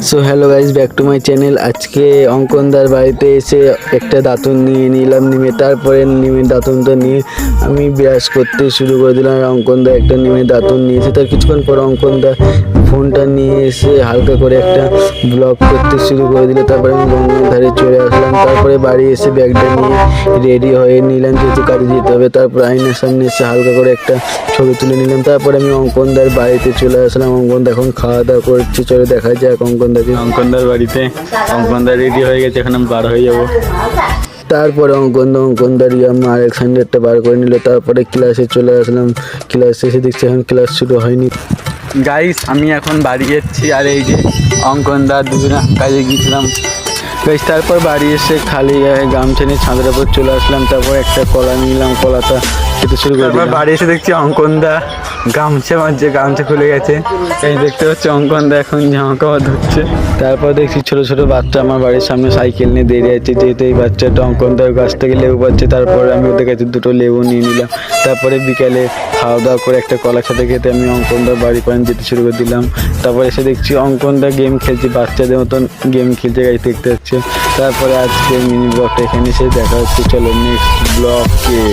So hello guys, back to my channel. আজকে অঙ্কনদার বাড়িতে এসে একটা দাঁতন নিয়ে নিলাম নিমে। তারপরে নিমের দাঁতনটা নিয়ে আমি ব্রাশ করতে শুরু করে দিলাম। আর অঙ্কনদা একটা নিমের দাঁতন নিয়েছে। তার কিছুক্ষণ পর অঙ্কনদা ফোনটা নিয়ে এসে হালকা করে একটা ব্লগ করতে শুরু করে দিল। তারপরে আমি গঙ্গার ধারে চলে আসলাম। তারপরে বাড়ি এসে ব্যাগটা নিয়ে রেডি হয়ে নিলাম, যেহেতু কাজে যেতে হবে। তারপর আয়নার সামনে এসে হালকা করে একটা ছবি তুলে নিলাম। তারপরে আমি অঙ্কনদার বাড়িতে চলে আসলাম। অঙ্কনদা এখন খাওয়া দাওয়া করছে, চলে দেখা যাক অঙ্কনদাকে। অঙ্কনদার বাড়িতে অঙ্কনদা রেডি হয়ে গেছে, এখন আমি বার হয়ে যাব। তারপরে অঙ্কনদার ইয়ামা আর এক্সান্ডারটা বার করে নিল। তারপরে ক্লাসে চলে আসলাম। ক্লাসে এসে দেখছি এখন ক্লাস শুরু হয়নি। গাইস, আমি এখন বাড়ি যাচ্ছি। আর এই যে অঙ্কনদা দুজনে কাজে গিয়েছিলাম গাইস। তারপর বাড়ি এসে খালি গায়ে গামছা নিয়ে ছাদের উপর চলে আসলাম। তারপর একটা কলা নিলাম, কলাটা খেতে শুরু করে দিলাম। বাড়ি এসে দেখছি অঙ্কনদা গামছা মারছে, গামছা খুলে গেছে। এই দেখতে হচ্ছে অঙ্কনদা এখন জামা কাপড় ধুচ্ছে। তারপর দেখছি ছোট ছোট বাচ্চা আমার বাড়ির সামনে সাইকেল নিয়ে দাঁড়িয়ে আছে, যেহেতু এই বাচ্চাটা অঙ্কনদার গাছ থেকে লেবু পাচ্ছে। তারপর আমি ওদের কাছে দুটো লেবু নিয়ে নিলাম। তারপরে বিকালে খাওয়া দাওয়া করে একটা কলা খেতে খেতে আমি অঙ্কনদার বাড়ি পর্যন্ত যেতে শুরু করে দিলাম। তারপর এসে দেখছি অঙ্কনদা গেম খেলছে, বাচ্চাদের মতন গেম খেলছে গাড়ি দেখতে হচ্ছে। তারপরে আজকে মিনি ব্লগটা এখানে এসে দেখা হচ্ছে। চলো নেক্সট ব্লগে।